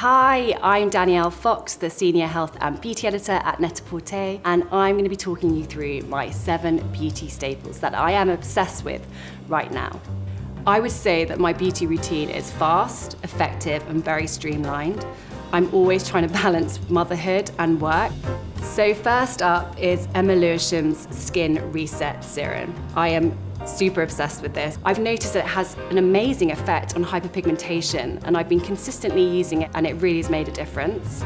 Hi, I'm Danielle Fox, the Senior Health and Beauty Editor at Net-a-Porter, and I'm going to be talking you through my 7 beauty staples that I am obsessed with right now. I would say that my beauty routine is fast, effective, and very streamlined. I'm always trying to balance motherhood and work. So first up is LEWISHAM's Skin Reset Serum. I am super obsessed with this. I've noticed that it has an amazing effect on hyperpigmentation, and I've been consistently using it, and it really has made a difference.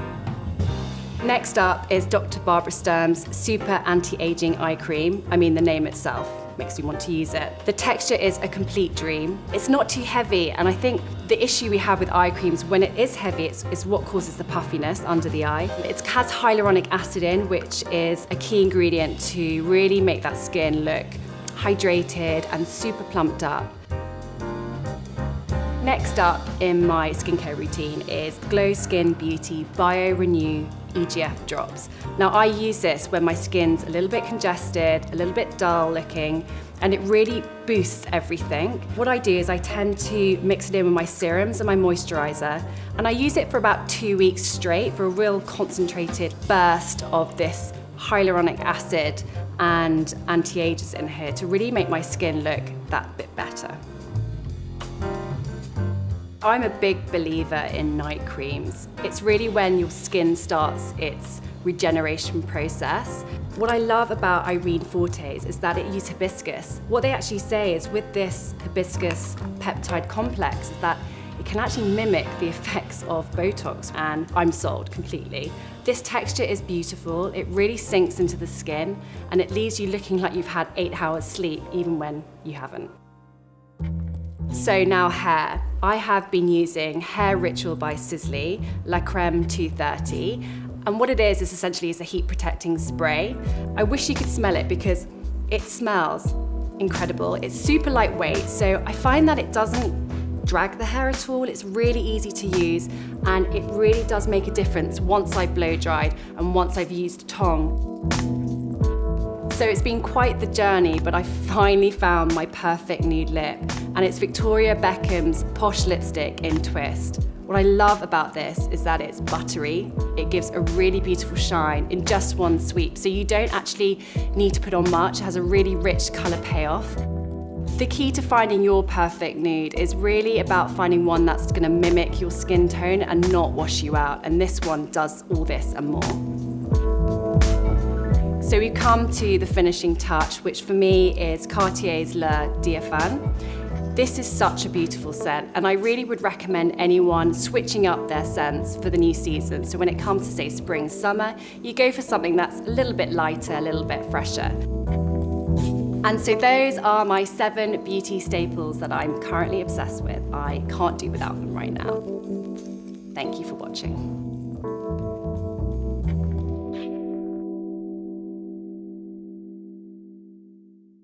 Next up is Dr. Barbara Sturm's Super Anti-Aging Eye Cream. I mean, the name itself makes you want to use it. The texture is a complete dream. It's not too heavy, and I think the issue we have with eye creams when it is heavy is what causes the puffiness under the eye. It has hyaluronic acid in, which is a key ingredient to really make that skin look hydrated and super plumped up. Next up in my skincare routine is Glow Skin Beauty Bio Renew EGF drops. Now I use this when my skin's a little bit congested, a little bit dull looking, and it really boosts everything. What I do is I tend to mix it in with my serums and my moisturizer, and I use it for about 2 weeks straight for a real concentrated burst of this hyaluronic acid and anti-ages in here to really make my skin look that bit better. I'm a big believer in night creams. It's really when your skin starts its regeneration process. What I love about Irene Forte's is that it uses hibiscus. What they actually say is with this hibiscus peptide complex is that it can actually mimic the effects of Botox, and I'm sold completely. This texture is beautiful, it really sinks into the skin, and it leaves you looking like you've had 8 hours sleep even when you haven't. So now hair. I have been using Hair Ritual by Sisley, La Creme 230, and what it is essentially a heat protecting spray. I wish you could smell it because it smells incredible. It's super lightweight, so I find that it doesn't drag the hair at all. It's really easy to use, and it really does make a difference once I've blow dried and once I've used a tong. So it's been quite the journey, but I finally found my perfect nude lip, and it's Victoria Beckham's Posh lipstick in Twist. What I love about this is that it's buttery. It gives a really beautiful shine in just one sweep, so you don't actually need to put on much. It has a really rich color payoff. The key to finding your perfect nude is really about finding one that's gonna mimic your skin tone and not wash you out, and this one does all this and more. So we've come to the finishing touch, which for me is Cartier's Le Diaphane. This is such a beautiful scent, and I really would recommend anyone switching up their scents for the new season. So when it comes to, say, spring, summer, you go for something that's a little bit lighter, a little bit fresher. And so those are my 7 beauty staples that I'm currently obsessed with. I can't do without them right now. Thank you for watching.